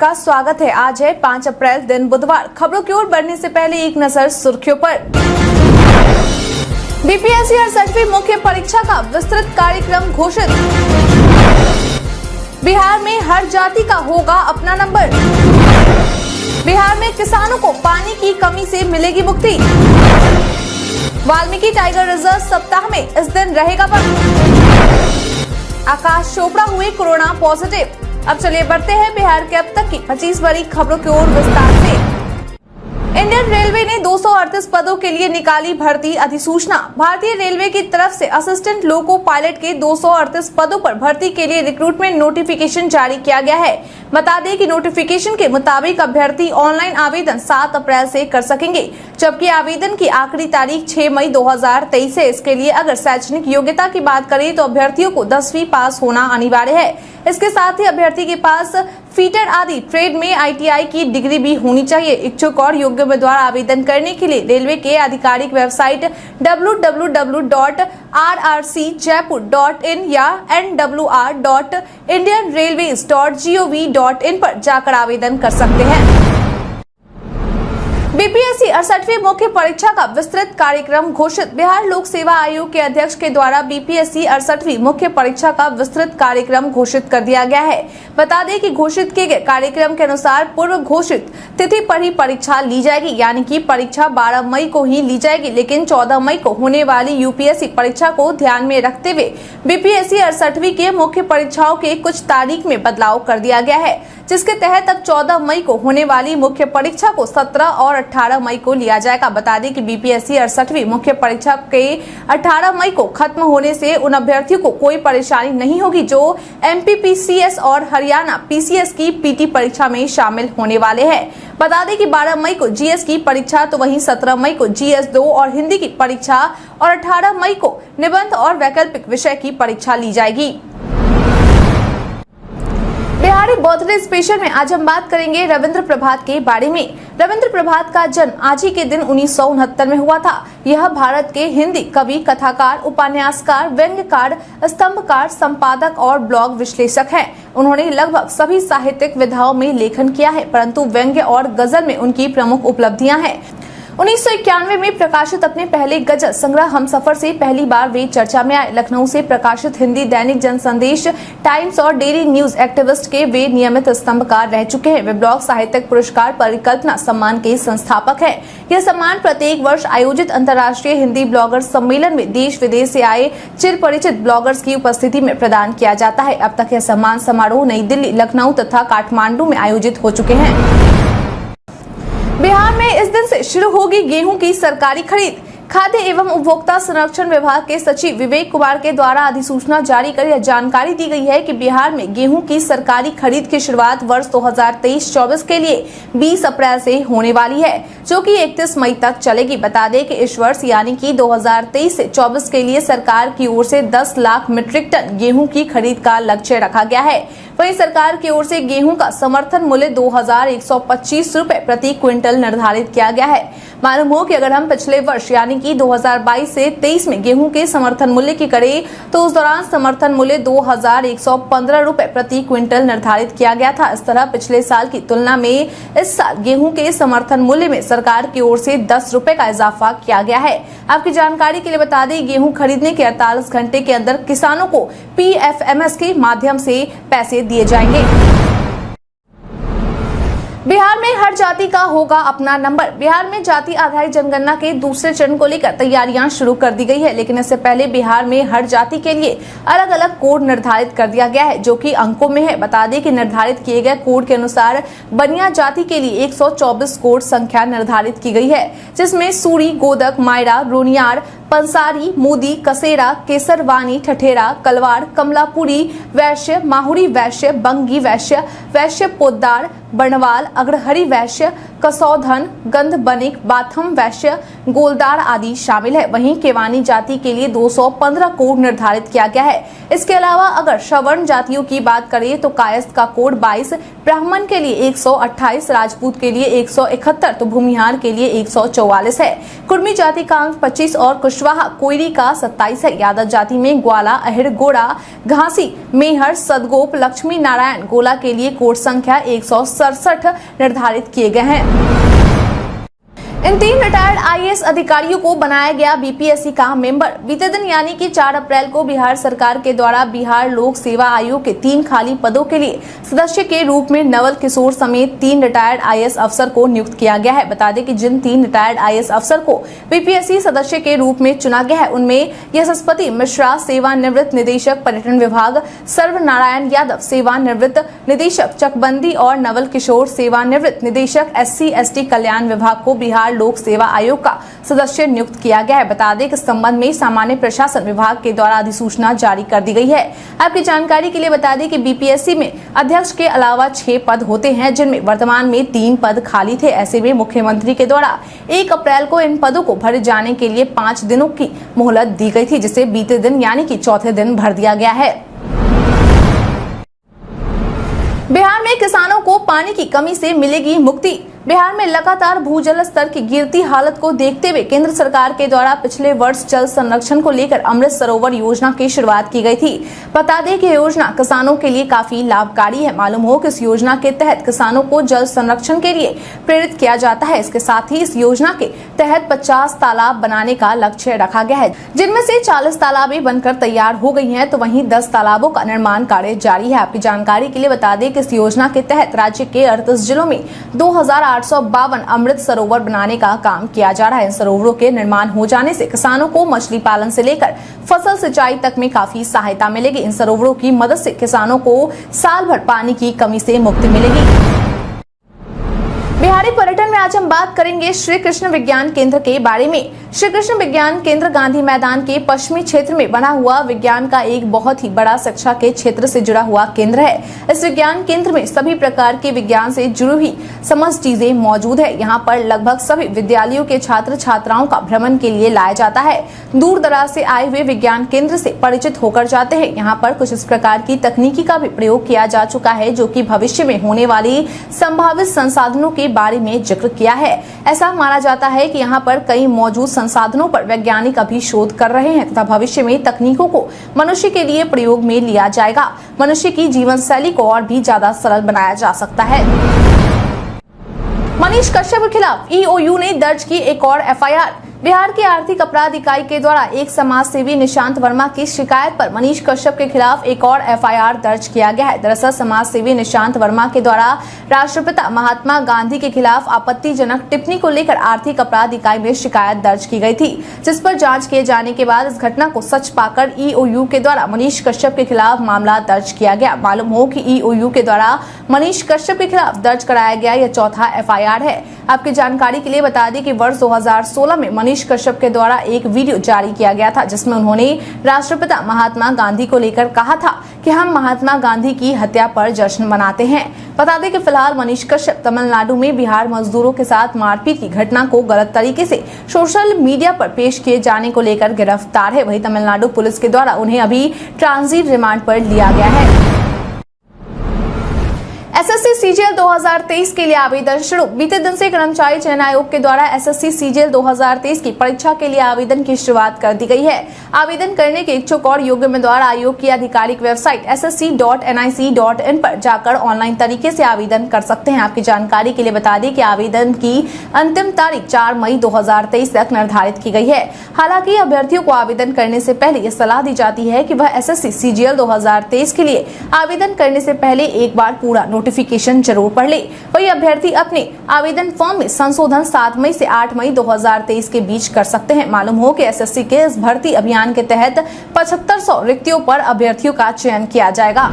आपका स्वागत है। आज है 5 अप्रैल दिन बुधवार। खबरों की ओर बढ़ने से पहले एक नजर सुर्खियों पर। बीपीएससी 68वीं मुख्य परीक्षा का विस्तृत कार्यक्रम घोषित। बिहार में हर जाति का होगा अपना नंबर। बिहार में किसानों को पानी की कमी से मिलेगी मुक्ति। वाल्मीकि टाइगर रिजर्व सप्ताह में इस दिन रहेगा बंद। आकाश चोपड़ा हुए कोरोना पॉजिटिव। अब चलिए बढ़ते हैं बिहार के अब तक की 25 बड़ी खबरों की ओर विस्तार से। इंडियन रेलवे ने 238 पदों के लिए निकाली भर्ती अधिसूचना। भारतीय रेलवे की तरफ से असिस्टेंट लोको पायलट के 238 पदों पर भर्ती के लिए रिक्रूटमेंट नोटिफिकेशन जारी किया गया है। बता दें कि नोटिफिकेशन के मुताबिक अभ्यर्थी ऑनलाइन आवेदन 7 अप्रैल से कर सकेंगे, जबकि आवेदन की आखिरी तारीख 6 मई 2023 है। इसके लिए अगर शैक्षणिक योग्यता की बात करें तो अभ्यर्थियों को 10वीं पास होना अनिवार्य है। इसके साथ ही अभ्यर्थी के पास फीटर आदि ट्रेड में ITI की डिग्री भी होनी चाहिए। इच्छुक और योग्य उम्मीदवार आवेदन करने के लिए रेलवे के आधिकारिक वेबसाइट www.rrcjaipur.in या nwr.indianrailways.gov.in पर जाकर आवेदन कर सकते हैं। बीपीएससी 68वीं मुख्य परीक्षा का विस्तृत कार्यक्रम घोषित। बिहार लोक सेवा आयोग के अध्यक्ष के द्वारा बीपीएससी 68वीं मुख्य परीक्षा का विस्तृत कार्यक्रम घोषित कर दिया गया है। बता दें कि घोषित किए गए कार्यक्रम के अनुसार पूर्व घोषित तिथि पर ही परीक्षा ली जाएगी, यानी कि परीक्षा 12 मई को ही ली जाएगी, लेकिन 14 मई को होने वाली यूपीएससी परीक्षा को ध्यान में रखते हुए बीपीएससी 68वीं के मुख्य परीक्षाओं के कुछ तारीख में बदलाव कर दिया गया है, जिसके तहत अब 14 मई को होने वाली मुख्य परीक्षा को 17 और 18 मई को लिया जाएगा। बता दें कि बीपीएससी 68वीं मुख्य परीक्षा के 18 मई को खत्म होने से उन अभ्यर्थियों को कोई परेशानी नहीं होगी जो MPPCS और हरियाणा PCS की PT परीक्षा में शामिल होने वाले हैं। बता दें कि 12 मई को GS की परीक्षा तो वहीं 17 मई को GS 2 और हिंदी की परीक्षा और 18 मई को निबंध और वैकल्पिक विषय की परीक्षा ली जाएगी। बिहारी बर्थडे स्पेशल में आज हम बात करेंगे रविंद्र प्रभात के बारे में। रविंद्र प्रभात का जन्म आज ही के दिन 1969 में हुआ था। यह भारत के हिंदी कवि, कथाकार, उपन्यासकार, व्यंग्यकार, स्तंभकार, संपादक और ब्लॉग विश्लेषक हैं। उन्होंने लगभग सभी साहित्यिक विधाओं में लेखन किया है, परंतु व्यंग्य और गजल में उनकी प्रमुख उपलब्धियां हैं। 1991 में प्रकाशित अपने पहले गजल संग्रह हमसफर से पहली बार वे चर्चा में आए। लखनऊ से प्रकाशित हिंदी दैनिक जनसंदेश, टाइम्स और डेली न्यूज एक्टिविस्ट के वे नियमित स्तंभकार रह चुके हैं। वे ब्लॉग साहित्यिक पुरस्कार परिकल्पना सम्मान के संस्थापक हैं। यह सम्मान प्रत्येक वर्ष आयोजित अंतर्राष्ट्रीय हिंदी ब्लॉगर सम्मेलन में देश विदेश से आए चिर परिचित ब्लॉगर्स की उपस्थिति में प्रदान किया जाता है। अब तक यह सम्मान समारोह नई दिल्ली, लखनऊ तथा काठमांडू में आयोजित हो चुके हैं। बिहार में इस दिन से शुरू होगी गेहूं की सरकारी खरीद। खाद्य एवं उपभोक्ता संरक्षण विभाग के सचिव विवेक कुमार के द्वारा अधिसूचना जारी कर यह जानकारी दी गई है कि बिहार में गेहूं की सरकारी खरीद की शुरुआत वर्ष 2023-24 के लिए 20 अप्रैल से होने वाली है, जो कि 31 मई तक चलेगी। बता दें कि इस वर्ष यानी कि 2023 से 24 के लिए सरकार की ओर से 10 लाख मीट्रिक टन गेहूं की खरीद का लक्ष्य रखा गया है। वहीं सरकार की ओर से गेहूं का समर्थन मूल्य 2125 रुपए प्रति क्विंटल निर्धारित किया गया है। मालूम हो कि अगर हम पिछले वर्ष यानी कि 2022 से 23 में गेहूं के समर्थन मूल्य की करें तो उस दौरान समर्थन मूल्य 2115 रुपए प्रति क्विंटल निर्धारित किया गया था। इस तरह पिछले साल की तुलना में इस साल गेहूं के समर्थन मूल्य में सरकार की ओर से 10 रुपए का इजाफा किया गया है। आपकी जानकारी के लिए बता दें, गेहूं खरीदने के 48 घंटे के अंदर किसानों को PFMS के माध्यम से पैसे दिए जाएंगे। बिहार में हर जाति का होगा अपना नंबर। बिहार में जाति आधारित जनगणना के दूसरे चरण को लेकर तैयारियां शुरू कर दी गई है, लेकिन इससे पहले बिहार में हर जाति के लिए अलग अलग कोड निर्धारित कर दिया गया है, जो कि अंकों में है। बता दें कि निर्धारित किए गए कोड के अनुसार बनिया जाति के लिए 124 कोड संख्या निर्धारित की गई है, जिसमें सूरी, गोदक, मायरा, रोनियार, पंसारी, मोदी, कसेरा, केसरवानी, ठठेरा, कलवार, कमलापुरी वैश्य, माहुरी वैश्य, बंगी वैश्य, वैश्य पोद्दार, बर्णवाल, अग्रहर, बघरी वैश्य, कसौधन, गंध बनिक, बाथम वैश्य, गोलदार आदि शामिल है। वहीं केवानी जाति के लिए 215 कोड निर्धारित किया गया है। इसके अलावा अगर श्रवण जातियों की बात करें तो कायस्थ का कोड 22, ब्राह्मण के लिए 128, राजपूत के लिए 171 तो भूमिहार के लिए 144 है। कुर्मी जाति का अंक 25 और कुशवाहा कोयरी का 27 है। यादव जाति में ग्वाला, अहिर, गोड़ा, घासी, मेहर, सदगोप, लक्ष्मी नारायण, गोला के लिए कोड संख्या 167 निर्धारित किए गए हैं। इन 3 रिटायर्ड आईएएस अधिकारियों को बनाया गया बीपीएससी का मेंबर। बीते दिन यानी कि 4 अप्रैल को बिहार सरकार के द्वारा बिहार लोक सेवा आयोग के 3 खाली पदों के लिए सदस्य के रूप में नवल किशोर समेत 3 रिटायर्ड आईएएस अफसर को नियुक्त किया गया है। बता दें कि जिन 3 रिटायर्ड आईएएस अफसर को बीपीएससी सदस्य के रूप में चुना गया है उनमें यशस्पति मिश्रा सेवानिवृत्त निदेशक पर्यटन विभाग, सर्वनारायण यादव सेवानिवृत्त निदेशक चकबंदी और नवल किशोर सेवानिवृत्त निदेशक SC/ST कल्याण विभाग को बिहार लोक सेवा आयोग का सदस्य नियुक्त किया गया है। बता दें कि इस संबंध में सामान्य प्रशासन विभाग के द्वारा अधिसूचना जारी कर दी गई है। आपकी जानकारी के लिए बता दें कि बीपीएससी में अध्यक्ष के अलावा 6 पद होते हैं, जिनमें वर्तमान में 3 पद खाली थे। ऐसे में मुख्यमंत्री के द्वारा 1 अप्रैल को इन पदों को भरे जाने के लिए 5 दिनों की मोहलत दी गई थी, जिसे बीते दिन यानी कि चौथे दिन भर दिया गया है। बिहार में किसानों को पानी की कमी से मिलेगी मुक्ति। बिहार में लगातार भूजल स्तर की गिरती हालत को देखते हुए केंद्र सरकार के द्वारा पिछले वर्ष जल संरक्षण को लेकर अमृत सरोवर योजना की शुरुआत की गई थी। बता दें कि योजना किसानों के लिए काफी लाभकारी है। मालूम हो कि इस योजना के तहत किसानों को जल संरक्षण के लिए प्रेरित किया जाता है। इसके साथ ही इस योजना के तहत 50 तालाब बनाने का लक्ष्य रखा गया है, जिनमें से 40 तालाबें बनकर तैयार हो गई हैं, तो वहीं 10 तालाबों का निर्माण कार्य जारी है। आपकी जानकारी के लिए बता दें कि इस योजना के तहत राज्य के 38 जिलों में 2852 अमृत सरोवर बनाने का काम किया जा रहा है। इन सरोवरों के निर्माण हो जाने से किसानों को मछली पालन से लेकर फसल सिंचाई तक में काफी सहायता मिलेगी। इन सरोवरों की मदद से किसानों को साल भर पानी की कमी से मुक्ति मिलेगी। बिहारी पर्यटन में आज हम बात करेंगे श्री कृष्ण विज्ञान केंद्र के बारे में। श्री कृष्ण विज्ञान केंद्र गांधी मैदान के पश्चिमी क्षेत्र में बना हुआ विज्ञान का एक बहुत ही बड़ा शिक्षा के क्षेत्र से जुड़ा हुआ केंद्र है। इस विज्ञान केंद्र में सभी प्रकार के विज्ञान से जुड़ी हुई समस्त चीजें मौजूद है। यहाँ पर लगभग सभी विद्यालयों के छात्र छात्राओं का भ्रमण के लिए लाया जाता है। दूर दराज से आए हुए विज्ञान केंद्र से परिचित होकर जाते हैं। यहाँ पर कुछ इस प्रकार की तकनीकी का भी प्रयोग किया जा चुका है, जो कि भविष्य में होने वाली संभावित संसाधनों के बारे में जिक्र किया है। ऐसा माना जाता है कि यहाँ पर कई मौजूद संसाधनों पर वैज्ञानिक अभी शोध कर रहे हैं तथा भविष्य में तकनीकों को मनुष्य के लिए प्रयोग में लिया जाएगा। मनुष्य की जीवन शैली को और भी ज्यादा सरल बनाया जा सकता है। मनीष कश्यप के खिलाफ ईओयू ने दर्ज की एक और एफआईआर। बिहार की आर्थिक अपराध इकाई के द्वारा एक समाज सेवी निशांत वर्मा की शिकायत पर मनीष कश्यप के खिलाफ एक और एफआईआर दर्ज किया गया है। दरअसल समाज सेवी निशांत वर्मा के द्वारा राष्ट्रपिता महात्मा गांधी के खिलाफ आपत्तिजनक टिप्पणी को लेकर आर्थिक अपराध इकाई में शिकायत दर्ज की गई थी, जिस पर जांच किए जाने के बाद इस घटना को सच पाकर ईओयू के द्वारा मनीष कश्यप के खिलाफ मामला दर्ज किया गया। मालूम हो कि ईओयू के द्वारा मनीष कश्यप के खिलाफ दर्ज कराया गया यह चौथा एफआईआर है। आपकी जानकारी के लिए बता दें कि वर्ष 2016 में मनीष कश्यप के द्वारा एक वीडियो जारी किया गया था, जिसमें उन्होंने राष्ट्रपिता महात्मा गांधी को लेकर कहा था कि हम महात्मा गांधी की हत्या पर जश्न मनाते हैं। बता दें कि फिलहाल मनीष कश्यप तमिलनाडु में बिहार मजदूरों के साथ मारपीट की घटना को गलत तरीके से सोशल मीडिया पर पेश किए जाने को लेकर गिरफ्तार है। वहीं तमिलनाडु पुलिस के द्वारा उन्हें अभी ट्रांजिट रिमांड पर लिया गया है। एसएससी सीजीएल 2023 के लिए आवेदन शुरू। बीते दिन से कर्मचारी चयन आयोग के द्वारा एसएससी सीजीएल 2023 की परीक्षा के लिए आवेदन की शुरुआत कर दी गई है। आवेदन करने के इच्छुक और योग्य उम्मीदवार आयोग की आधिकारिक वेबसाइट ssc.nic.in पर जाकर ऑनलाइन तरीके से आवेदन कर सकते हैं। आपकी जानकारी के लिए बता दें कि आवेदन की अंतिम तारीख 4 मई 2023 तक निर्धारित की गई है। हालांकि अभ्यर्थियों को आवेदन करने से पहले यह सलाह दी जाती है कि वह एसएससी सीजीएल 2023 के लिए आवेदन करने से पहले एक बार पूरा नोटिफिकेशन जरूर पढ़ ले। वही अभ्यर्थी अपने आवेदन फॉर्म में संशोधन 7 मई से 8 मई 2023 के बीच कर सकते हैं। मालूम हो कि एसएससी के इस भर्ती अभियान के तहत 7500 रिक्तियों पर अभ्यर्थियों का चयन किया जाएगा।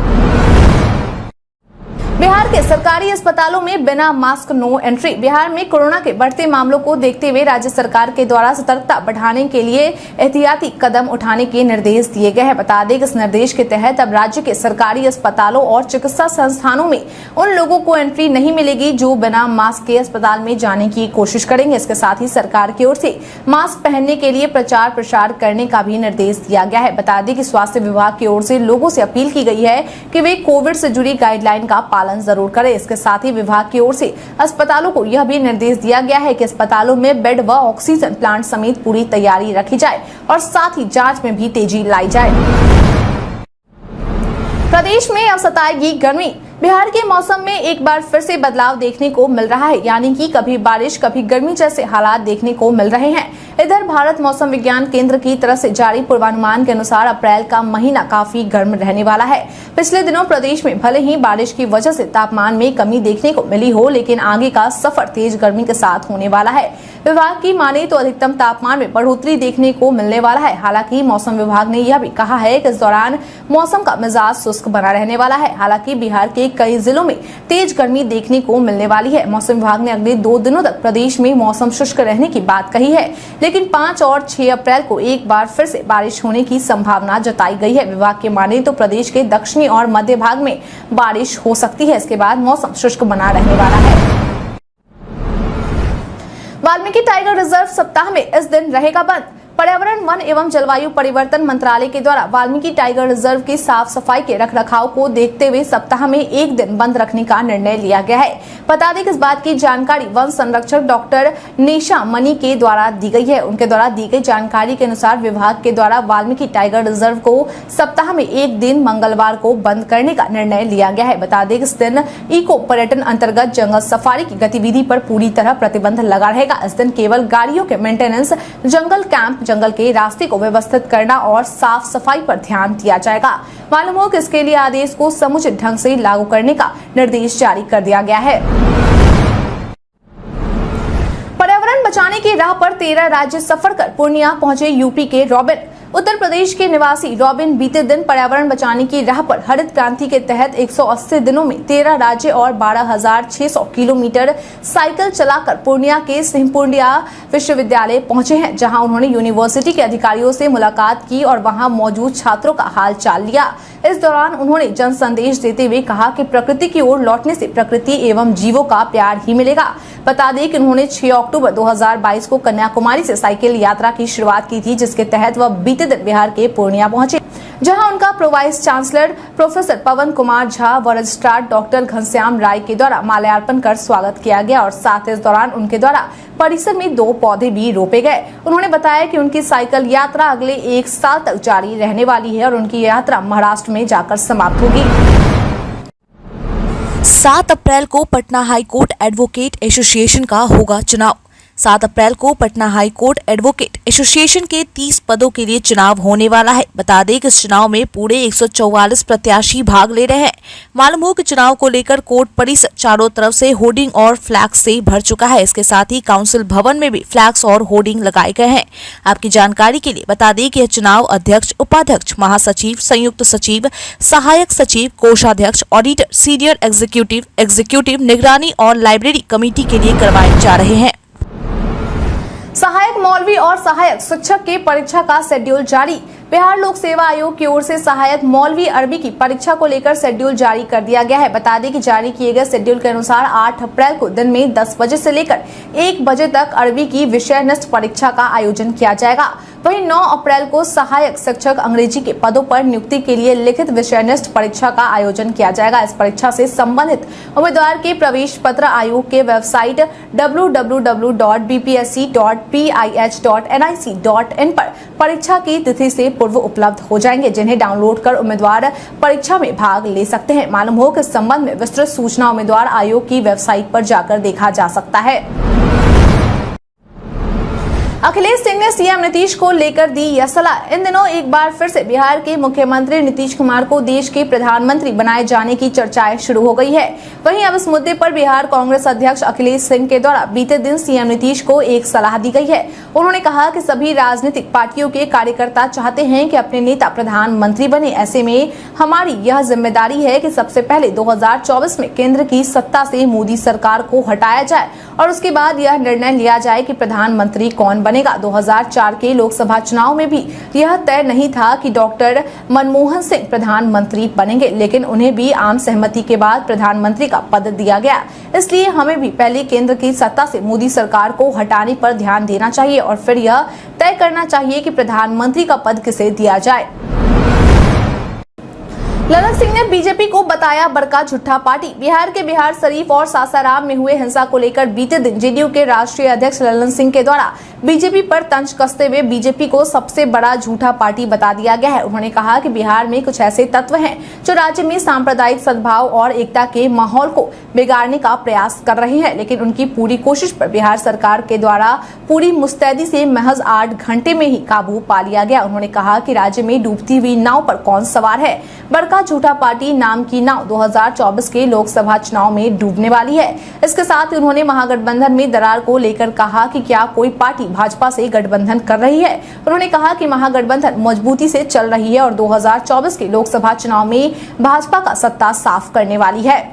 बिहार के सरकारी अस्पतालों में बिना मास्क नो एंट्री। बिहार में कोरोना के बढ़ते मामलों को देखते हुए राज्य सरकार के द्वारा सतर्कता बढ़ाने के लिए एहतियाती कदम उठाने के निर्देश दिए गए हैं। बता दें कि इस निर्देश के तहत अब राज्य के सरकारी अस्पतालों और चिकित्सा संस्थानों में उन लोगों को एंट्री नहीं मिलेगी जो बिना मास्क के अस्पताल में जाने की कोशिश करेंगे। इसके साथ ही सरकार की ओर से मास्क पहनने के लिए प्रचार प्रसार करने का भी निर्देश दिया गया है। बता दें कि स्वास्थ्य विभाग की ओर से लोगों से अपील की गई है कि वे कोविड से जुड़ी गाइडलाइन का पालन जरूर करें। इसके साथ ही विभाग की ओर से अस्पतालों को यह भी निर्देश दिया गया है कि अस्पतालों में बेड व ऑक्सीजन प्लांट समेत पूरी तैयारी रखी जाए और साथ ही जांच में भी तेजी लाई जाए। प्रदेश में अब सताएगी गर्मी। बिहार के मौसम में एक बार फिर से बदलाव देखने को मिल रहा है, यानी कि कभी बारिश कभी गर्मी जैसे हालात देखने को मिल रहे हैं। इधर भारत मौसम विज्ञान केंद्र की तरफ से जारी पूर्वानुमान के अनुसार अप्रैल का महीना काफी गर्म रहने वाला है। पिछले दिनों प्रदेश में भले ही बारिश की वजह से तापमान में कमी देखने को मिली हो, लेकिन आगे का सफर तेज गर्मी के साथ होने वाला है। विभाग की माने तो अधिकतम तापमान में बढ़ोतरी देखने को मिलने वाला है। हालांकि मौसम विभाग ने यह भी कहा है कि इस दौरान मौसम का मिजाज शुष्क बना रहने वाला है। हालांकि बिहार के कई जिलों में तेज गर्मी देखने को मिलने वाली है। मौसम विभाग ने अगले 2 दिनों तक प्रदेश में मौसम शुष्क रहने की बात कही है, लेकिन 5 और 6 अप्रैल को एक बार फिर से बारिश होने की संभावना जताई गई है। विभाग के माने तो प्रदेश के दक्षिणी और मध्य भाग में बारिश हो सकती है। इसके बाद मौसम शुष्क बना रहने वाला है। वाल्मीकि टाइगर रिजर्व सप्ताह में इस दिन रहेगा बंद। पर्यावरण, वन एवं जलवायु परिवर्तन मंत्रालय के द्वारा वाल्मीकि टाइगर रिजर्व की साफ सफाई के रखरखाव को देखते हुए सप्ताह में एक दिन बंद रखने का निर्णय लिया गया है। बता दें कि इस बात की जानकारी वन संरक्षक डॉक्टर निशा मनी के द्वारा दी गई है। उनके द्वारा दी गई जानकारी के अनुसार विभाग के द्वारा वाल्मीकि टाइगर रिजर्व को सप्ताह में एक दिन मंगलवार को बंद करने का निर्णय लिया गया है। बता दें कि इस दिन इको पर्यटन अंतर्गत जंगल सफारी की गतिविधि पर पूरी तरह प्रतिबंध लगा रहेगा। इस दिन केवल गाड़ियों के मेंटेनेंस, जंगल कैंप, जंगल के रास्ते को व्यवस्थित करना और साफ सफाई पर ध्यान दिया जाएगा। मालूम हो कि इसके लिए आदेश को समुचित ढंग से लागू करने का निर्देश जारी कर दिया गया है। पर्यावरण बचाने की राह पर 13 राज्य सफर कर पूर्णिया पहुंचे यूपी के रॉबिन। उत्तर प्रदेश के निवासी रॉबिन बीते दिन पर्यावरण बचाने की राह पर हरित क्रांति के तहत 180 दिनों में 13 राज्य और 12,600 किलोमीटर साइकिल चलाकर पूर्णिया के सिंहपुरिया विश्वविद्यालय पहुंचे हैं, जहां उन्होंने यूनिवर्सिटी के अधिकारियों से मुलाकात की और वहां मौजूद छात्रों का हाल चाल लिया। इस दौरान उन्होंने जन संदेश देते हुए कहा कि प्रकृति की ओर लौटने से प्रकृति एवं जीवों का प्यार ही मिलेगा। बता दें कि उन्होंने 6 अक्टूबर 2022 को कन्याकुमारी से साइकिल यात्रा की शुरुआत की थी, जिसके तहत वह बीते दिन बिहार के पूर्णिया पहुंचे, जहां उनका प्रो वाइस चांसलर प्रोफेसर पवन कुमार झा व रजिस्ट्रार डॉक्टर घनश्याम राय के द्वारा माल्यार्पण कर स्वागत किया गया और साथ इस दौरान उनके द्वारा परिसर में 2 पौधे भी रोपे गए। उन्होंने बताया कि उनकी साइकिल यात्रा अगले 1 साल तक जारी रहने वाली है और उनकी यात्रा महाराष्ट्र में जाकर समाप्त होगी। 7 अप्रैल को Patna high court advocate association का होगा चुनाव। 7 अप्रैल को Patna high court advocate association के 30 पदों के लिए चुनाव होने वाला है। बता दें कि इस चुनाव में पूरे 144 प्रत्याशी भाग ले रहे हैं। मालूम हो कि चुनाव को लेकर कोर्ट परिसर चारों तरफ से होर्डिंग और फ्लैक्स से भर चुका है। इसके साथ ही काउंसिल भवन में भी फ्लैक्स और होर्डिंग लगाए गए हैं। आपकी जानकारी के लिए बता दें कि यह चुनाव अध्यक्ष, उपाध्यक्ष, महासचिव, संयुक्त सचिव, सहायक सचिव, कोषाध्यक्ष, ऑडिटर, सीनियर एग्जीक्यूटिव, निगरानी और लाइब्रेरी कमेटी के लिए करवाए जा रहे हैं। सहायक मौलवी और सहायक शिक्षक की परीक्षा का शेड्यूल जारी। बिहार लोक सेवा आयोग की ओर से सहायक मौलवी अरबी की परीक्षा को लेकर शेड्यूल जारी कर दिया गया है। बता दें कि जारी किए गए शेड्यूल के अनुसार 8 अप्रैल को दिन में 10 बजे से लेकर 1 बजे तक अरबी की विषयनिष्ठ परीक्षा का आयोजन किया जाएगा। वहीं 9 अप्रैल को सहायक शिक्षक अंग्रेजी के पदों पर नियुक्ति के लिए लिखित विषयनिष्ठ परीक्षा का आयोजन किया जाएगा। इस परीक्षा से संबंधित उम्मीदवार के प्रवेश पत्र आयोग के वेबसाइट www.bpsc.pih.nic.in पर परीक्षा की तिथि से पूर्व उपलब्ध हो जाएंगे, जिन्हें डाउनलोड कर उम्मीदवार परीक्षा में भाग ले सकते हैं। मालूम हो कि इस संबंध में विस्तृत सूचना उम्मीदवार आयोग की वेबसाइट पर जाकर देखा जा सकता है। अखिलेश सिंह ने सीएम नीतीश को लेकर दी यह सलाह। इन दिनों एक बार फिर से बिहार के मुख्यमंत्री नीतीश कुमार को देश के प्रधानमंत्री बनाए जाने की चर्चाएं शुरू हो गई है। वहीं अब इस मुद्दे पर बिहार कांग्रेस अध्यक्ष अखिलेश सिंह के द्वारा बीते दिन सीएम नीतीश को एक सलाह दी गई है। उन्होंने कहा कि सभी राजनीतिक पार्टियों के कार्यकर्ता चाहते हैं कि अपने नेता प्रधानमंत्री बने। ऐसे में हमारी यह जिम्मेदारी है कि सबसे पहले 2024 में केंद्र की सत्ता से मोदी सरकार को हटाया जाए और उसके बाद यह निर्णय लिया जाए कि प्रधानमंत्री कौन बनेगा। 2004 के लोकसभा चुनाव में भी यह तय नहीं था कि डॉक्टर मनमोहन सिंह प्रधानमंत्री बनेंगे, लेकिन उन्हें भी आम सहमति के बाद प्रधानमंत्री का पद दिया गया। इसलिए हमें भी पहले केंद्र की सत्ता से मोदी सरकार को हटाने पर ध्यान देना चाहिए और फिर यह तय करना चाहिए कि प्रधानमंत्री का पद किसे दिया जाए। ललन सिंह ने बीजेपी को बताया बड़का झूठा पार्टी। बिहार के बिहार शरीफ और सासाराम में हुए हिंसा को लेकर बीते दिन जेडीयू के राष्ट्रीय अध्यक्ष ललन सिंह के द्वारा बीजेपी पर तंज कसते हुए बीजेपी को सबसे बड़ा झूठा पार्टी बता दिया गया है। उन्होंने कहा कि बिहार में कुछ ऐसे तत्व हैं जो राज्य में सांप्रदायिक सद्भाव और एकता के माहौल को बिगाड़ने का प्रयास कर रहे हैं, लेकिन उनकी पूरी कोशिश पर बिहार सरकार के द्वारा पूरी मुस्तैदी से महज 8 घंटे में ही काबू पा लिया गया। उन्होंने कहा कि राज्य में डूबती हुई नाव पर कौन सवार है। बड़का झूठा पार्टी नाम की नाव 2024 के लोकसभा चुनाव में डूबने वाली है। इसके साथ ही उन्होंने महागठबंधन में दरार को लेकर कहा कि क्या कोई पार्टी भाजपा से गठबंधन कर रही है। उन्होंने कहा कि महागठबंधन मजबूती से चल रही है और 2024 के लोकसभा चुनाव में भाजपा का सत्ता साफ करने वाली है।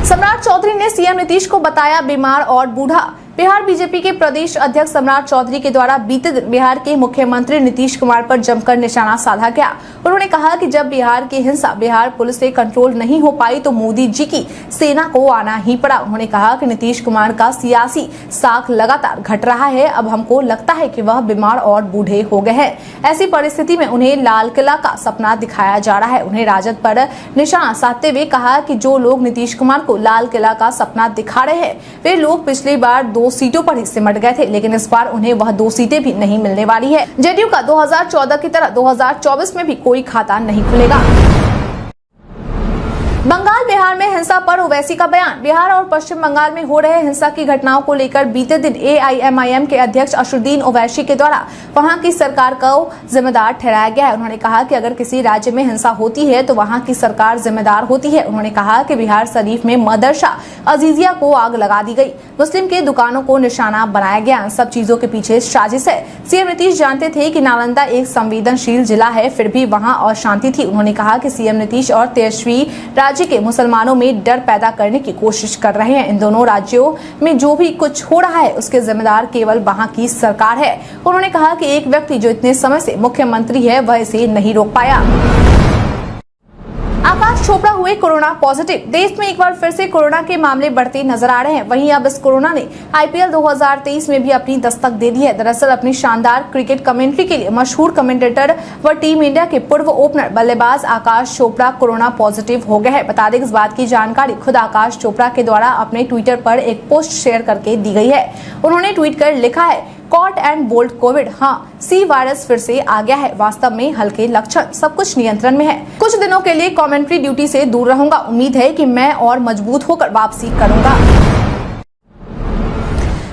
सम्राट चौधरी ने सीएम नीतीश को बताया बीमार और बूढ़ा। बिहार बीजेपी के प्रदेश अध्यक्ष सम्राट चौधरी के द्वारा बीते दिन बिहार के मुख्यमंत्री नीतीश कुमार पर जमकर निशाना साधा गया। उन्होंने कहा कि जब बिहार की हिंसा बिहार पुलिस से कंट्रोल नहीं हो पाई तो मोदी जी की सेना को आना ही पड़ा। उन्होंने कहा कि नीतीश कुमार का सियासी साख लगातार घट रहा है। अब हमको लगता है कि वह बीमार और बूढ़े हो गए हैं। ऐसी परिस्थिति में उन्हें लाल किला का सपना दिखाया जा रहा है। उन्हें राजद पर निशाना साधते हुए कहा कि जो लोग नीतीश कुमार को लाल किला का सपना दिखा रहे हैं वे लोग पिछली बार 2 सीटों पर ही सिमट गए थे, लेकिन इस बार उन्हें वह 2 सीटें भी नहीं मिलने वाली है। जेडीयू का 2014 की तरह 2024 में भी कोई खाता नहीं खुलेगा। बंगाल बिहार में हिंसा पर ओवैसी का बयान। बिहार और पश्चिम बंगाल में हो रहे हिंसा की घटनाओं को लेकर बीते दिन एआईएमआईएम के अध्यक्ष असदुद्दीन ओवैसी के द्वारा वहां की सरकार को जिम्मेदार ठहराया गया है। उन्होंने कहा कि अगर किसी राज्य में हिंसा होती है तो वहां की सरकार जिम्मेदार होती है। उन्होंने कहा कि बिहार शरीफ में मदरसा अजीजिया को आग लगा दी गई, मुस्लिम के दुकानों को निशाना बनाया गया। सब चीजों के पीछे साजिश है। सीएम नीतीश जानते थे कि नालंदा एक संवेदनशील जिला है, फिर भी वहां अशांति थी। उन्होंने कहा कि सीएम नीतीश और तेजस्वी राज्य के मुसलमानों में डर पैदा करने की कोशिश कर रहे हैं। इन दोनों राज्यों में जो भी कुछ हो रहा है उसके जिम्मेदार केवल वहां की सरकार है। उन्होंने कहा कि एक व्यक्ति जो इतने समय से मुख्यमंत्री है वह इसे नहीं रोक पाया। आकाश चोपड़ा हुए कोरोना पॉजिटिव। देश में एक बार फिर से कोरोना के मामले बढ़ते नजर आ रहे हैं। वहीं अब इस कोरोना ने आईपीएल 2023 में भी अपनी दस्तक दे दी है। दरअसल अपनी शानदार क्रिकेट कमेंट्री के लिए मशहूर कमेंटेटर व टीम इंडिया के पूर्व ओपनर बल्लेबाज आकाश चोपड़ा कोरोना पॉजिटिव हो गए हैं। बता दें इस बात की जानकारी खुद आकाश चोपड़ा के द्वारा अपने ट्विटर पर एक पोस्ट शेयर करके दी गई है। उन्होंने ट्वीट कर लिखा है, कॉट एंड बोल्ड कोविड, हाँ सी वायरस फिर से आ गया है। वास्तव में हल्के लक्षण, सब कुछ नियंत्रण में है। कुछ दिनों के लिए कमेंट्री ड्यूटी से दूर रहूंगा। उम्मीद है कि मैं और मजबूत होकर वापसी करूंगा।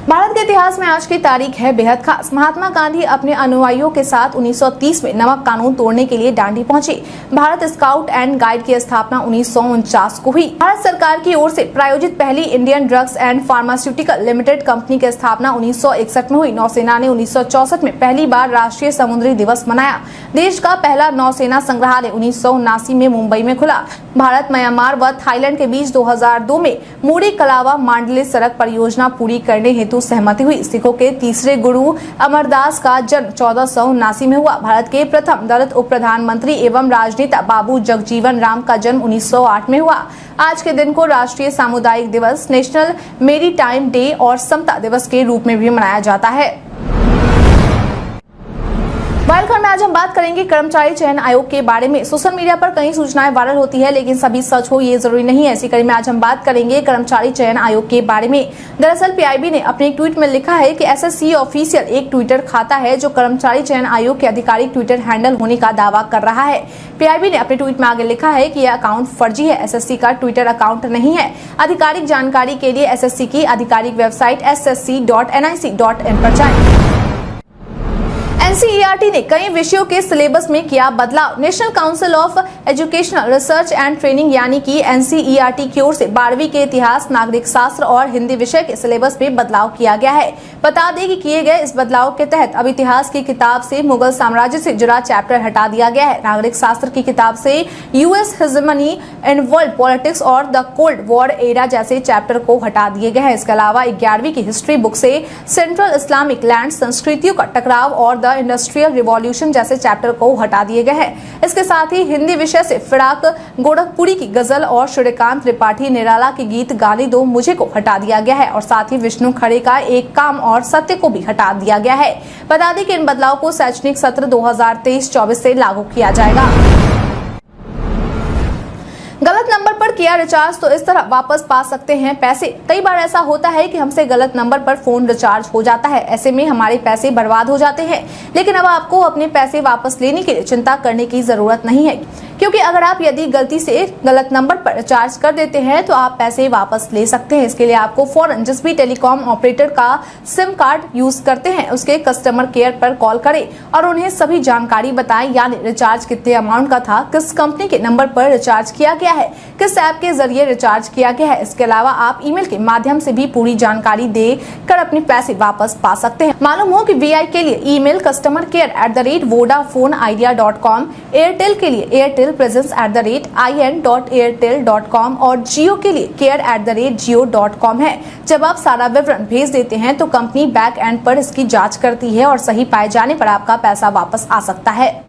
भारत के इतिहास में आज की तारीख है बेहद खास। महात्मा गांधी अपने अनुयायियों के साथ 1930 में नमक कानून तोड़ने के लिए दांडी पहुंचे। भारत स्काउट एंड गाइड की स्थापना 1949 को हुई। भारत सरकार की ओर से प्रायोजित पहली Indian drugs and pharmaceutical limited company की स्थापना 1961 में हुई। नौसेना ने 1964 में पहली बार राष्ट्रीय समुद्री दिवस मनाया। देश का पहला नौसेना संग्रहालय 1979 में मुंबई में खुला। भारत, म्यांमार व थाईलैंड के बीच 2002 में मूडी कलावा मांडले सड़क परियोजना पूरी करने हेतु सहमति हुई। सिखों के तीसरे गुरु अमरदास का जन्म 1479 में हुआ। भारत के प्रथम दलित उप प्रधानमंत्री एवं राजनेता बाबू जगजीवन राम का जन्म 1908 में हुआ। आज के दिन को राष्ट्रीय सामुदायिक दिवस, नेशनल मेरीटाइम डे और समता दिवस के रूप में भी मनाया जाता है। बुंदेलखंड में आज हम बात करेंगे कर्मचारी चयन आयोग के बारे में। सोशल मीडिया पर कई सूचनाएं वायरल होती है, लेकिन सभी सच हो ये जरूरी नहीं है। इसी कड़ी में आज हम बात करेंगे कर्मचारी चयन आयोग के बारे में। दरअसल पीआईबी ने अपने एक ट्वीट में लिखा है कि एसएससी ऑफिशियल एक ट्विटर खाता है जो कर्मचारी चयन आयोग के आधिकारिक ट्विटर हैंडल होने का दावा कर रहा है। पीआईबी ने अपने ट्वीट में आगे लिखा है कि यह अकाउंट फर्जी है, एसएससी का ट्विटर अकाउंट नहीं है। आधिकारिक जानकारी के लिए एसएससी की आधिकारिक वेबसाइट ssc.nic.in पर जाएं। एनसीईआरटी ने कई विषयों के सिलेबस में किया बदलाव। National council of educational research and training यानी कि एनसीईआरटी की ओर से 12वीं के इतिहास, नागरिक शास्त्र और हिंदी विषय के सिलेबस में बदलाव किया गया है। बता दें कि किए गए इस बदलाव के तहत अब इतिहास की किताब से मुगल साम्राज्य से जुड़ा चैप्टर हटा दिया गया है। नागरिक शास्त्र की किताब से यूएस हिजमनी एंड वर्ल्ड पॉलिटिक्स और द कोल्ड वॉर एरा जैसे चैप्टर को हटा दिए गए हैं। इसके अलावा 11वीं की हिस्ट्री बुक से सेंट्रल इस्लामिक लैंड, संस्कृतियों का टकराव और द इंडस्ट्रियल रिवॉल्यूशन जैसे चैप्टर को हटा दिए गए हैं। इसके साथ ही हिंदी विषय से फिराक गोरखपुरी की गजल और सूर्यकांत त्रिपाठी निराला के गीत गाली दो मुझे को हटा दिया गया है और साथ ही विष्णु खड़े का एक काम और सत्य को भी हटा दिया गया है। बता दें कि इन बदलाव को शैक्षणिक सत्र 2023-24 से लागू किया जाएगा। गलत नंबर पर किया रिचार्ज तो इस तरह वापस पा सकते हैं पैसे। कई बार ऐसा होता है कि हमसे गलत नंबर पर फोन रिचार्ज हो जाता है, ऐसे में हमारे पैसे बर्बाद हो जाते हैं। लेकिन अब आपको अपने पैसे वापस लेने के लिए चिंता करने की जरूरत नहीं है, क्योंकि अगर आप यदि गलती से गलत नंबर पर रिचार्ज कर देते हैं तो आप पैसे वापस ले सकते हैं। इसके लिए आपको फौरन जिस भी टेलीकॉम ऑपरेटर का सिम कार्ड यूज करते हैं उसके कस्टमर केयर पर कॉल करें और उन्हें सभी जानकारी बताएं, यानी रिचार्ज कितने अमाउंट का था, किस कंपनी के नंबर पर रिचार्ज किया गया है, किस ऐप के जरिए रिचार्ज किया गया है। इसके अलावा आप ईमेल के माध्यम से भी पूरी जानकारी देकर अपने पैसे वापस पा सकते हैं। मालूम हो कि वीआई के लिए ईमेल customercare@vodafoneidea.com, एयरटेल के लिए airtelpresence@in.airtel.com और जियो के लिए care@jio.com है। जब आप सारा विवरण भेज देते हैं तो कंपनी बैक एंड पर इसकी जांच करती है और सही पाए जाने पर आपका पैसा वापस आ सकता है।